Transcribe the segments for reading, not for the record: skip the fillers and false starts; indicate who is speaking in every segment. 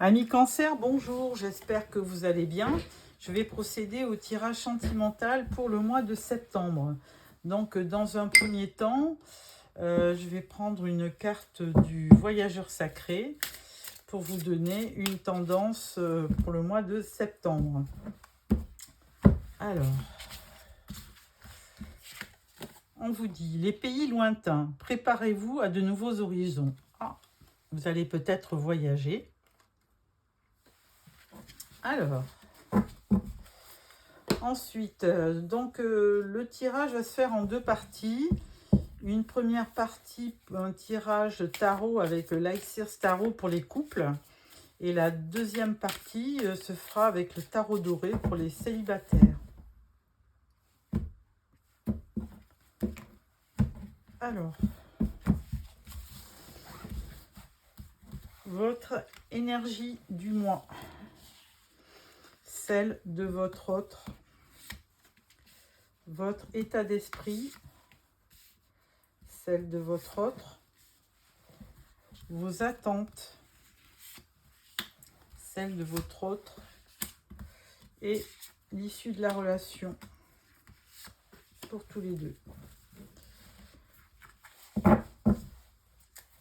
Speaker 1: Amis Cancer, bonjour, j'espère que vous allez bien. Je vais procéder au tirage sentimental pour le mois de septembre. Donc, dans un premier temps, je vais prendre une carte du voyageur sacré pour vous donner une tendance pour le mois de septembre. Alors, on vous dit, les pays lointains, préparez-vous à de nouveaux horizons. Ah, vous allez peut-être voyager. Alors, ensuite, le tirage va se faire en deux parties. Une première partie, un tirage tarot avec le Light Sears Tarot pour les couples. Et la deuxième partie se fera avec le tarot doré pour les célibataires. Alors, votre énergie du mois, celle de votre autre, votre état d'esprit, celle de votre autre, vos attentes, celle de votre autre, et l'issue de la relation pour tous les deux.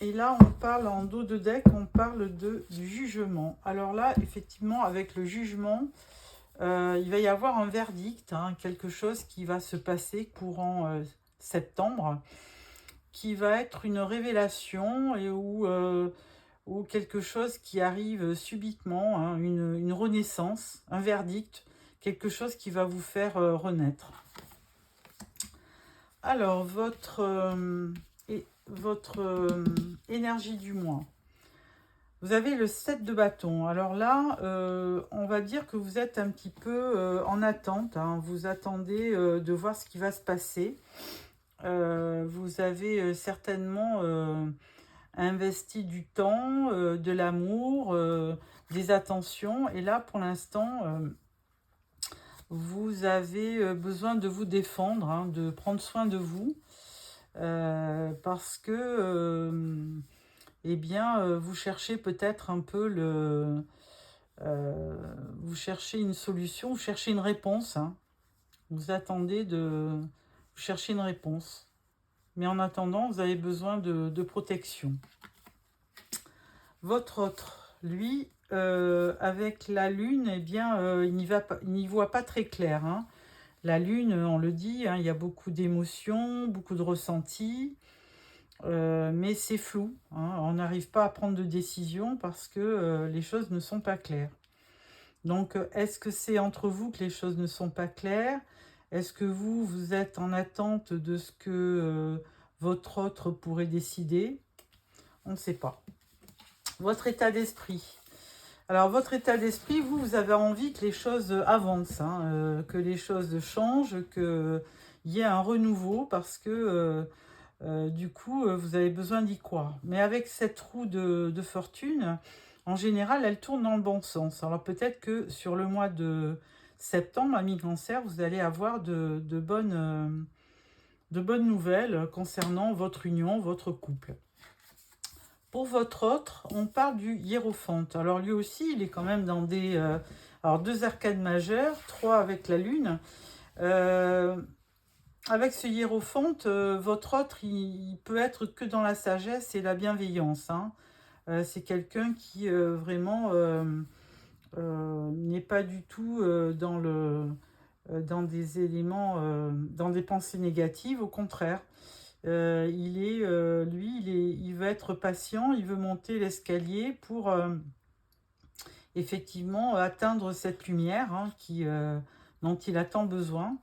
Speaker 1: Et là, on parle en dos de deck, on parle du jugement. Alors là, effectivement, avec le jugement, il va y avoir un verdict, quelque chose qui va se passer courant septembre, qui va être une révélation et ou quelque chose qui arrive subitement, une renaissance, un verdict, quelque chose qui va vous faire renaître. Alors, votre énergie du mois. Vous avez le 7 de bâton. Alors là, on va dire que vous êtes un petit peu en attente. Vous attendez de voir ce qui va se passer. Vous avez certainement investi du temps, de l'amour, des attentions. Et là, pour l'instant, vous avez besoin de vous défendre, de prendre soin de vous. Parce que vous cherchez peut-être un peu vous cherchez une solution, vous cherchez une réponse. Vous attendez vous cherchez une réponse. Mais en attendant, vous avez besoin de protection. Votre autre, lui, avec la lune, il n'y voit pas très clair. La lune, on le dit, il y a beaucoup d'émotions, beaucoup de ressentis. Mais c'est flou, on n'arrive pas à prendre de décision parce que les choses ne sont pas claires. Donc, est-ce que c'est entre vous que les choses ne sont pas claires? Est-ce que vous êtes en attente de ce que votre autre pourrait décider? On ne sait pas. Votre état d'esprit. Alors, votre état d'esprit, vous avez envie que les choses avancent, que les choses changent, qu'il y ait un renouveau parce que... du coup, vous avez besoin d'y croire. Mais avec cette roue de fortune, en général, elle tourne dans le bon sens. Alors peut-être que sur le mois de septembre, amis Cancer, vous allez avoir de bonnes nouvelles concernant votre union, votre couple. Pour votre autre, on parle du hiérophante. Alors lui aussi, il est quand même dans des... alors 2 arcades majeures, 3 avec la lune. Avec ce hiérophante, votre autre, il peut être que dans la sagesse et la bienveillance. C'est quelqu'un qui vraiment n'est pas du tout dans des éléments, dans des pensées négatives. Au contraire, il veut être patient, il veut monter l'escalier pour effectivement atteindre cette lumière dont il a tant besoin.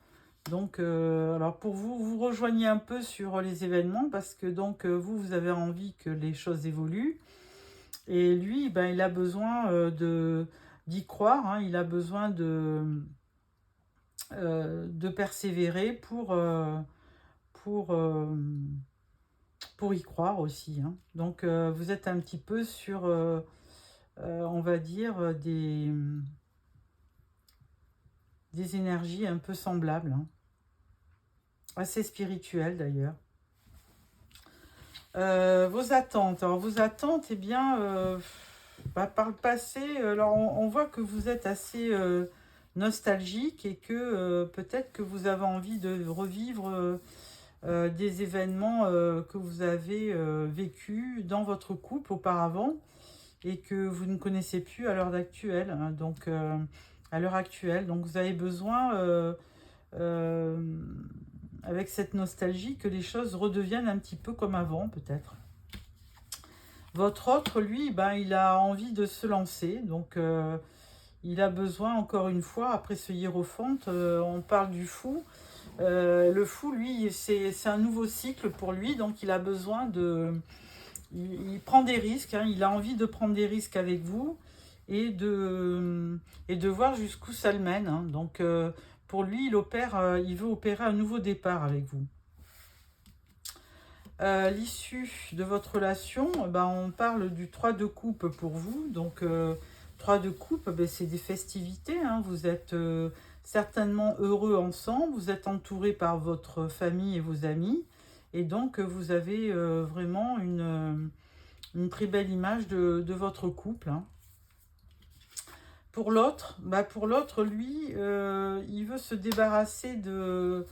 Speaker 1: Donc, alors pour vous, vous rejoignez un peu sur les événements parce que donc vous avez envie que les choses évoluent. Et lui, il a besoin d'y croire, il a besoin de persévérer pour y croire aussi. Donc, vous êtes un petit peu sur, on va dire, des énergies un peu semblables. Assez spirituelles d'ailleurs. Vos attentes. Alors, vos attentes, Bah, par le passé, alors on voit que vous êtes assez nostalgique et que peut-être que vous avez envie de revivre des événements que vous avez vécus dans votre couple auparavant et que vous ne connaissez plus à l'heure actuelle, hein. Donc, à l'heure actuelle, donc vous avez besoin, euh, avec cette nostalgie, que les choses redeviennent un petit peu comme avant, peut-être. Votre autre, lui, ben, il a envie de se lancer, donc il a besoin, encore une fois, après ce hiérophante, on parle du fou. Le fou, lui, c'est un nouveau cycle pour lui, donc il a besoin de... Il prend des risques, hein, il a envie de prendre des risques avec vous et de voir jusqu'où ça le mène, hein. Donc, pour lui, il veut opérer un nouveau départ avec vous. L'issue de votre relation, ben, on parle du 3 de coupe pour vous. Donc, 3 de coupe, ben, c'est des festivités, hein. Vous êtes certainement heureux ensemble. Vous êtes entouré par votre famille et vos amis. Et donc, vous avez vraiment une très belle image de votre couple, hein. Pour l'autre, lui, il veut se débarrasser de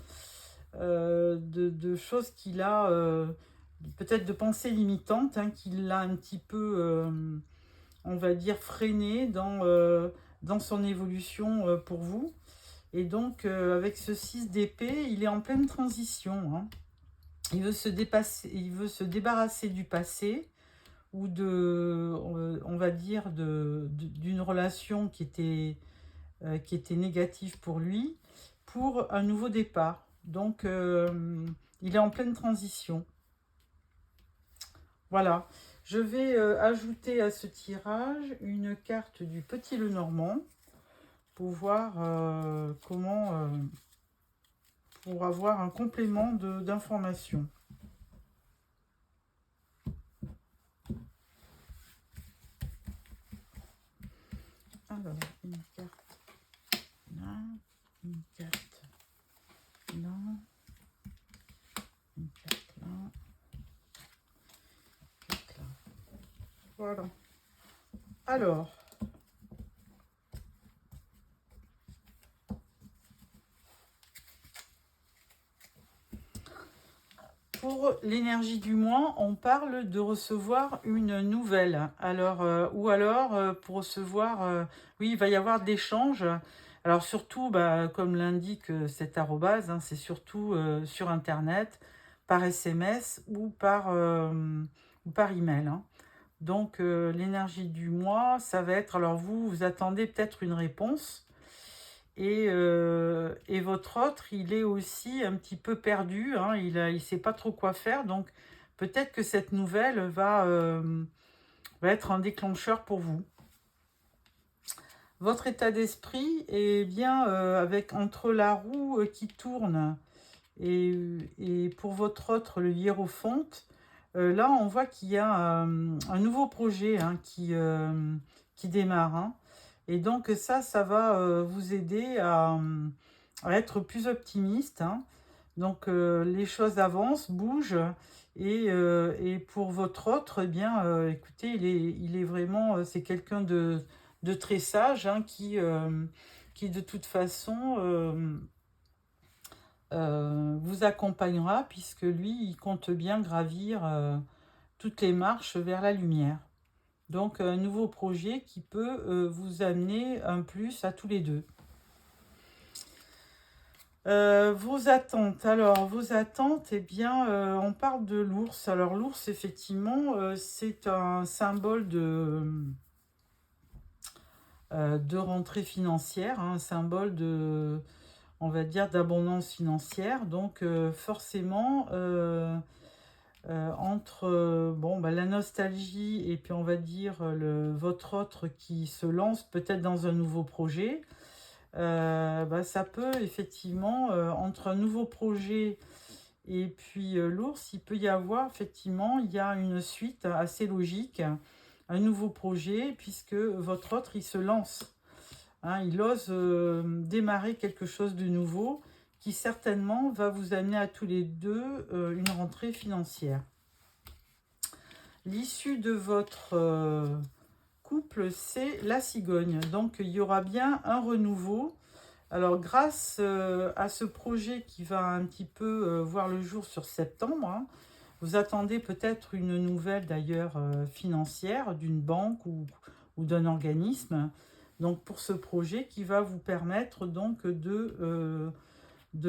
Speaker 1: choses qu'il a, peut-être de pensées limitantes, hein, qu'il a un petit peu, on va dire, freiné dans son évolution pour vous. Et donc, avec ce 6 d'épée, il est en pleine transition, hein. Il veut se débarrasser du passé ou on va dire, d'une relation qui était négative pour lui, pour un nouveau départ. Donc, il est en pleine transition. Voilà. Je vais ajouter à ce tirage une carte du Petit Lenormand pour voir comment, pour avoir un complément d'information. Alors, une carte là, une carte là, une carte là, une carte là. Voilà. Alors, pour l'énergie du mois, on parle de recevoir une nouvelle. Alors, ou alors, pour recevoir, oui, il va y avoir de l'échange. Alors surtout, bah, comme l'indique cet arrobase, hein, c'est surtout sur Internet, par SMS ou par email, hein. Donc, l'énergie du mois, ça va être... Alors, vous attendez peut-être une réponse. Et votre autre, il est aussi un petit peu perdu, hein, il sait pas trop quoi faire. Donc, peut-être que cette nouvelle va être un déclencheur pour vous. Votre état d'esprit est bien avec entre la roue qui tourne et pour votre autre, le hiérophante. Là, on voit qu'il y a un nouveau projet, hein, qui démarre, hein. Et donc ça va vous aider à être plus optimiste, hein. Donc les choses avancent, bougent. Et pour votre autre, eh bien, écoutez, il est vraiment, c'est quelqu'un de très sage, hein, qui de toute façon vous accompagnera, puisque lui, il compte bien gravir toutes les marches vers la lumière. Donc, un nouveau projet qui peut vous amener un plus à tous les deux. Vos attentes. Alors, vos attentes, eh bien, on parle de l'ours. Alors, l'ours, effectivement, c'est un symbole de rentrée financière, hein, un symbole on va dire, d'abondance financière. Donc, forcément... entre bon, bah, la nostalgie et puis on va dire votre autre qui se lance peut-être dans un nouveau projet, bah, ça peut effectivement, entre un nouveau projet et puis l'ours, il peut y avoir effectivement, il y a une suite assez logique, un nouveau projet, puisque votre autre, il se lance, hein, il ose démarrer quelque chose de nouveau qui certainement va vous amener à tous les deux une rentrée financière. L'issue de votre couple, c'est la cigogne. Donc, il y aura bien un renouveau. Alors, grâce à ce projet qui va un petit peu voir le jour sur septembre, hein, vous attendez peut-être une nouvelle d'ailleurs financière d'une banque ou d'un organisme. Donc, pour ce projet qui va vous permettre donc de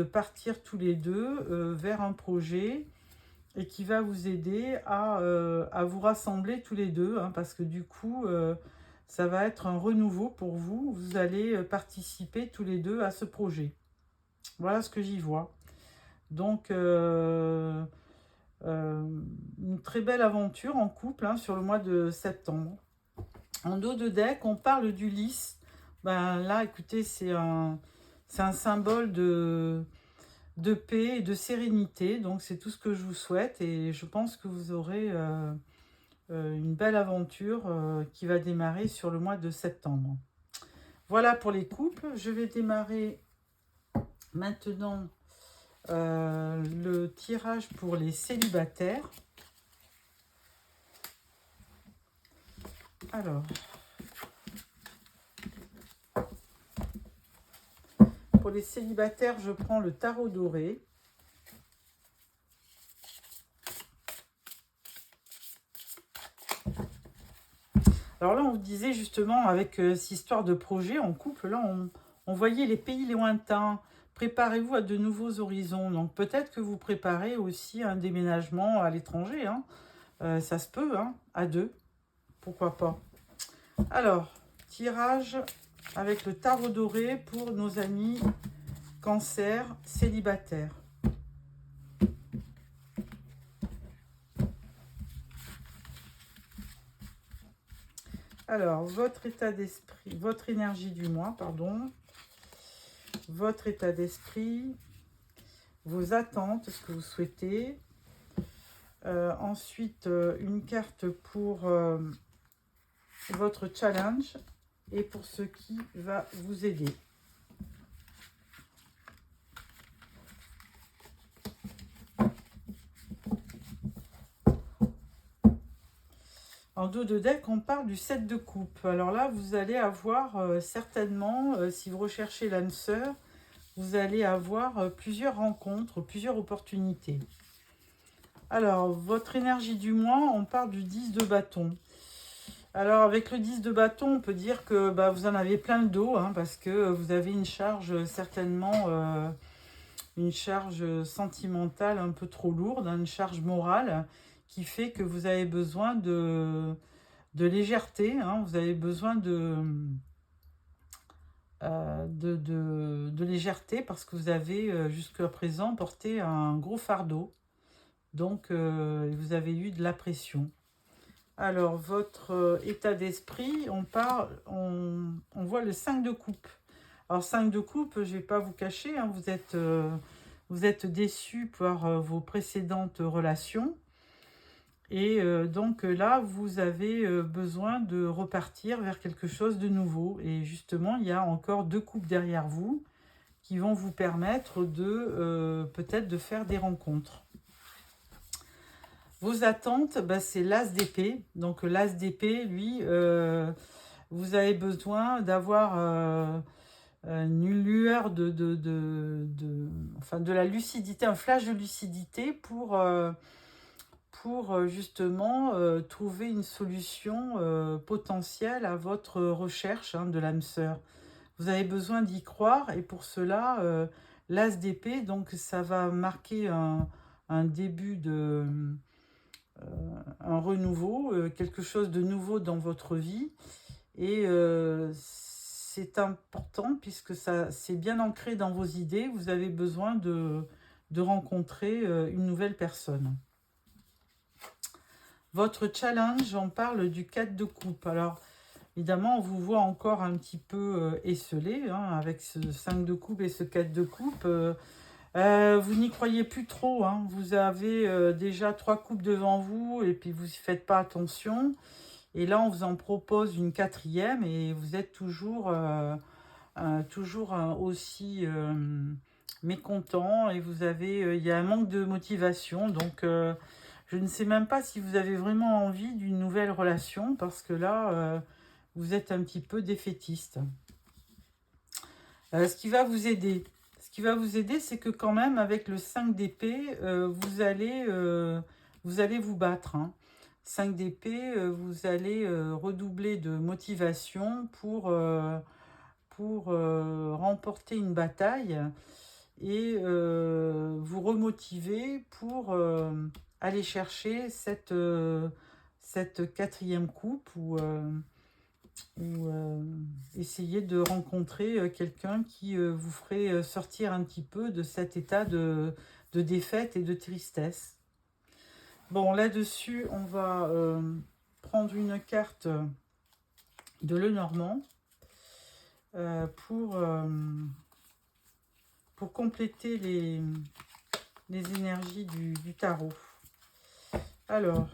Speaker 1: partir tous les deux vers un projet et qui va vous aider à vous rassembler tous les deux, hein, parce que du coup, ça va être un renouveau pour vous. Vous allez participer tous les deux à ce projet. Voilà ce que j'y vois. Donc, une très belle aventure en couple hein, sur le mois de septembre. En dos de deck, on parle du lys. Ben, là, écoutez, c'est un symbole de paix et de sérénité. Donc, c'est tout ce que je vous souhaite. Et je pense que vous aurez une belle aventure qui va démarrer sur le mois de septembre. Voilà pour les couples. Je vais démarrer maintenant le tirage pour les célibataires. Alors, pour les célibataires, je prends le tarot doré. Alors là, on vous disait justement, avec cette histoire de projet en couple, là, on voyait les pays lointains. Préparez-vous à de nouveaux horizons. Donc peut-être que vous préparez aussi un déménagement à l'étranger. Hein. Ça se peut, hein, à deux. Pourquoi pas. Alors, tirage avec le tarot doré pour nos amis Cancer célibataires. Alors, votre état d'esprit, votre énergie du mois, pardon. Votre état d'esprit, vos attentes, ce que vous souhaitez. Ensuite, une carte pour votre challenge et pour ce qui va vous aider. En dos de deck, on parle du 7 de coupe. Alors là, vous allez avoir certainement, si vous recherchez l'âme sœur, vous allez avoir plusieurs rencontres, plusieurs opportunités. Alors, votre énergie du mois, on parle du 10 de bâton. Alors, avec le 10 de bâton, on peut dire que vous en avez plein le dos, hein, parce que vous avez une charge, certainement, une charge sentimentale un peu trop lourde, hein, une charge morale, qui fait que vous avez besoin de légèreté, hein, vous avez besoin de légèreté parce que vous avez jusqu'à présent porté un gros fardeau. Donc, vous avez eu de la pression. Alors, votre état d'esprit, on voit le 5 de coupe. Alors, 5 de coupe, je ne vais pas vous cacher, hein, vous êtes déçu par vos précédentes relations. Et donc là, vous avez besoin de repartir vers quelque chose de nouveau. Et justement, il y a encore 2 coupes derrière vous qui vont vous permettre de peut-être de faire des rencontres. Vos attentes, c'est l'as d'épée. Donc l'as d'épée, lui, vous avez besoin d'avoir une lueur de la lucidité, un flash de lucidité pour justement trouver une solution potentielle à votre recherche hein, de l'âme sœur. Vous avez besoin d'y croire et pour cela, l'as d'épée, donc ça va marquer un début un renouveau, quelque chose de nouveau dans votre vie. Et c'est important puisque c'est bien ancré dans vos idées. Vous avez besoin de rencontrer une nouvelle personne. Votre challenge, on parle du 4 de coupe. Alors, évidemment, on vous voit encore un petit peu esselé hein, avec ce 5 de coupe et ce 4 de coupe. Vous n'y croyez plus trop. Hein. Vous avez déjà 3 coupes devant vous et puis vous n'y faites pas attention. Et là, on vous en propose une 4e et vous êtes toujours aussi mécontent. Et vous avez, il y a un manque de motivation. Donc, je ne sais même pas si vous avez vraiment envie d'une nouvelle relation parce que là, vous êtes un petit peu défaitiste. Ce qui va vous aider, c'est que quand même, avec le 5 d'épée, vous allez vous battre. 5 d'épée, vous allez redoubler de motivation pour remporter une bataille et vous remotiver pour aller chercher cette quatrième coupe ou essayer de rencontrer quelqu'un qui vous ferait sortir un petit peu de cet état de défaite et de tristesse. Bon, là-dessus, on va prendre une carte de Lenormand pour compléter les énergies du tarot. Alors,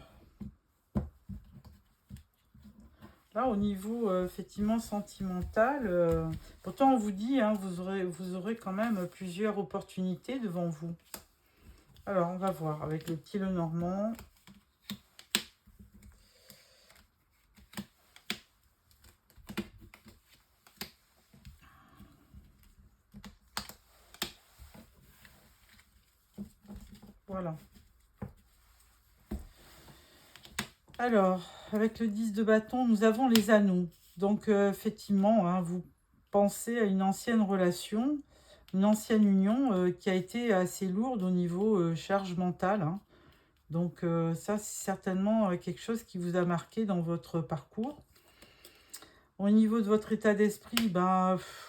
Speaker 1: là, au niveau effectivement sentimental, pourtant on vous dit, vous aurez quand même plusieurs opportunités devant vous. Alors, on va voir avec le petit Lenormand. Voilà. Alors, avec le 10 de bâton, nous avons les anneaux. Donc, effectivement, vous pensez à une ancienne relation, une ancienne union qui a été assez lourde au niveau charge mentale. Donc, ça, c'est certainement quelque chose qui vous a marqué dans votre parcours. Au niveau de votre état d'esprit,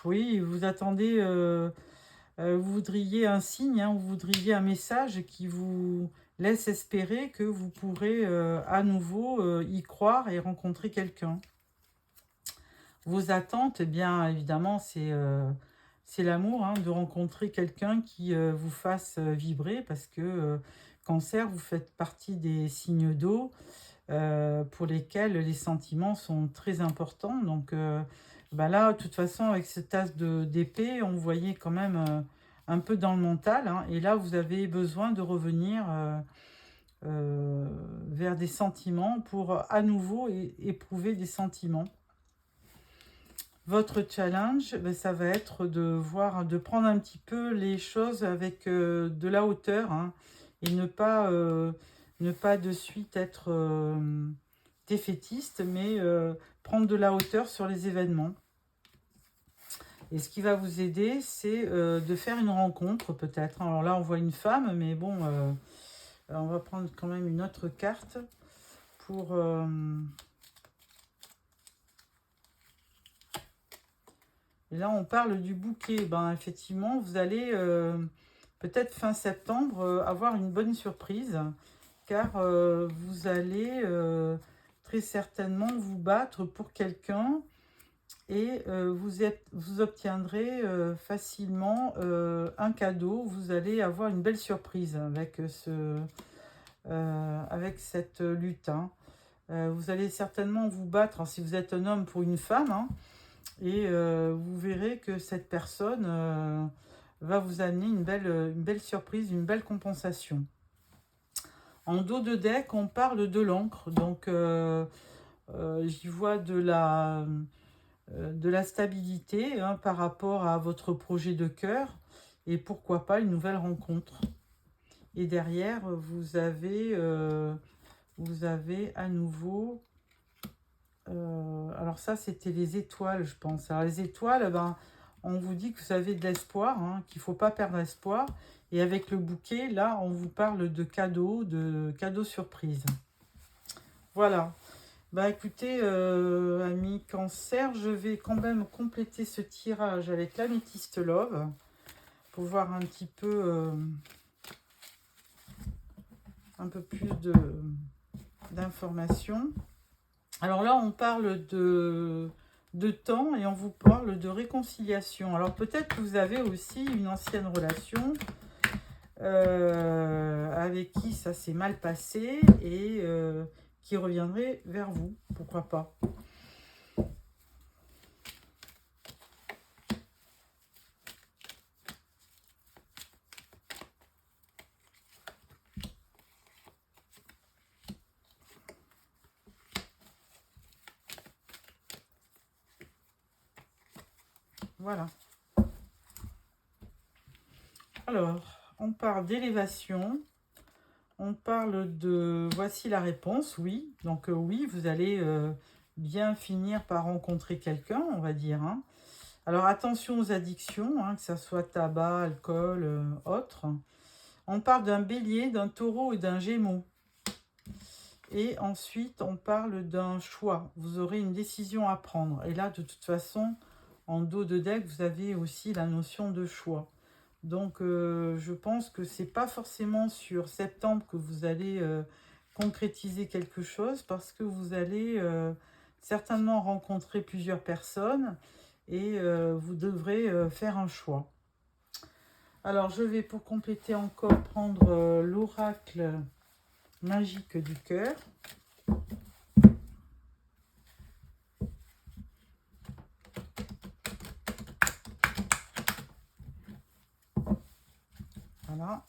Speaker 1: oui, vous attendez, vous voudriez un signe, vous voudriez un message qui vous laisse espérer que vous pourrez à nouveau y croire et rencontrer quelqu'un. Vos attentes, eh bien, évidemment, c'est l'amour, de rencontrer quelqu'un qui vous fasse vibrer, parce que Cancer, vous faites partie des signes d'eau, pour lesquels les sentiments sont très importants. Donc là, de toute façon, avec cette as d'épée, on voyait quand même un peu dans le mental. Et là, vous avez besoin de revenir vers des sentiments pour à nouveau éprouver des sentiments. Votre challenge, ça va être de prendre un petit peu les choses avec de la hauteur, et ne pas de suite être défaitiste, mais prendre de la hauteur sur les événements. Et ce qui va vous aider, c'est de faire une rencontre peut-être. Alors là, on voit une femme, mais bon, on va prendre quand même une autre carte pour... Et là, on parle du bouquet. Effectivement, vous allez peut-être fin septembre avoir une bonne surprise, car vous allez très certainement vous battre pour quelqu'un et vous obtiendrez facilement un cadeau. Vous allez avoir une belle surprise avec cette lutte. Vous allez certainement vous battre, si vous êtes un homme, pour une femme, et vous verrez que cette personne va vous amener une belle surprise, une belle compensation. En dos de deck, on parle de l'encre. Donc, j'y vois de la stabilité par rapport à votre projet de cœur. Et pourquoi pas une nouvelle rencontre. Et derrière, vous avez à nouveau... alors ça, c'était les étoiles, je pense. Alors les étoiles, on vous dit que vous avez de l'espoir, qu'il ne faut pas perdre espoir. Et avec le bouquet, là, on vous parle de cadeaux surprises. Voilà. Écoutez, amis Cancer, je vais quand même compléter ce tirage avec l'améthyste Love pour voir un petit peu, un peu plus d'informations. Alors là, on parle de temps et on vous parle de réconciliation. Alors peut-être que vous avez aussi une ancienne relation avec qui ça s'est mal passé et qui reviendrait vers vous. Pourquoi pas? Voilà. Alors, on parle d'élévation. On parle de voici la réponse, oui. Donc oui, vous allez bien finir par rencontrer quelqu'un, on va dire. Hein. Alors attention aux addictions, hein, que ce soit tabac, alcool, autres. On parle d'un bélier, d'un taureau et d'un gémeau. Et ensuite, on parle d'un choix. Vous aurez une décision à prendre. Et là, de toute façon, en dos de deck, vous avez aussi la notion de choix. Donc, je pense que c'est pas forcément sur septembre que vous allez concrétiser quelque chose parce que vous allez certainement rencontrer plusieurs personnes et vous devrez faire un choix. Alors, je vais pour compléter encore prendre l'oracle magique du cœur. Voilà.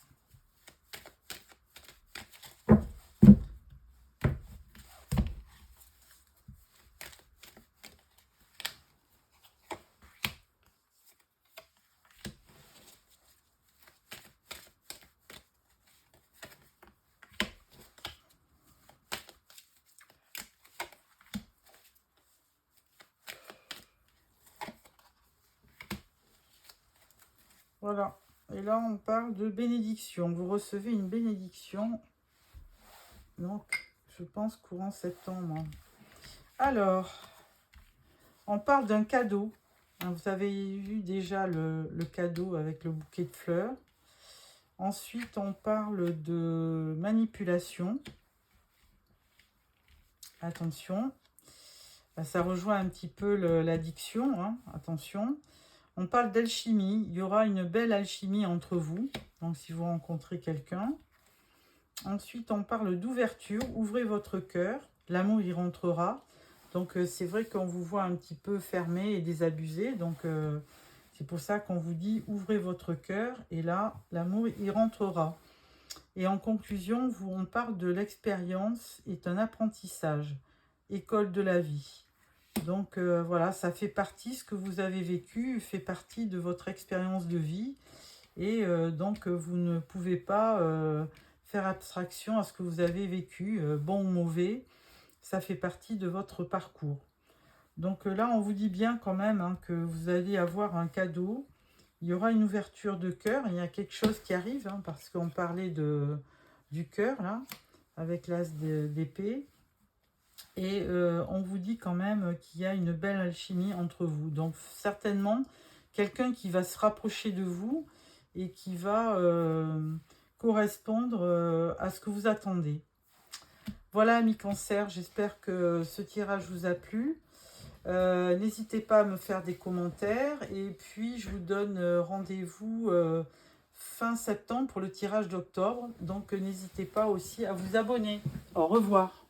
Speaker 1: Voilà. Et là, on parle de bénédiction. Vous recevez une bénédiction. Donc, je pense courant septembre. Alors, on parle d'un cadeau. Vous avez vu déjà le cadeau avec le bouquet de fleurs. Ensuite, on parle de manipulation. Attention. Ça rejoint un petit peu l'addiction. Hein. Attention. On parle d'alchimie. Il y aura une belle alchimie entre vous. Donc, si vous rencontrez quelqu'un. Ensuite, on parle d'ouverture. Ouvrez votre cœur. L'amour y rentrera. Donc, c'est vrai qu'on vous voit un petit peu fermé et désabusé. Donc, c'est pour ça qu'on vous dit ouvrez votre cœur. Et là, l'amour y rentrera. Et en conclusion, on parle de l'expérience est un apprentissage. École de la vie. Donc voilà, ça fait partie, ce que vous avez vécu fait partie de votre expérience de vie. Et donc vous ne pouvez pas faire abstraction à ce que vous avez vécu, bon ou mauvais. Ça fait partie de votre parcours. Donc là, on vous dit bien quand même hein, que vous allez avoir un cadeau. Il y aura une ouverture de cœur. Il y a quelque chose qui arrive, hein, parce qu'on parlait du cœur, là, avec l'as d'épée. Et on vous dit quand même qu'il y a une belle alchimie entre vous. Donc certainement, quelqu'un qui va se rapprocher de vous et qui va correspondre à ce que vous attendez. Voilà, amis Cancer, j'espère que ce tirage vous a plu. N'hésitez pas à me faire des commentaires. Et puis, je vous donne rendez-vous fin septembre pour le tirage d'octobre. Donc, n'hésitez pas aussi à vous abonner. Au revoir.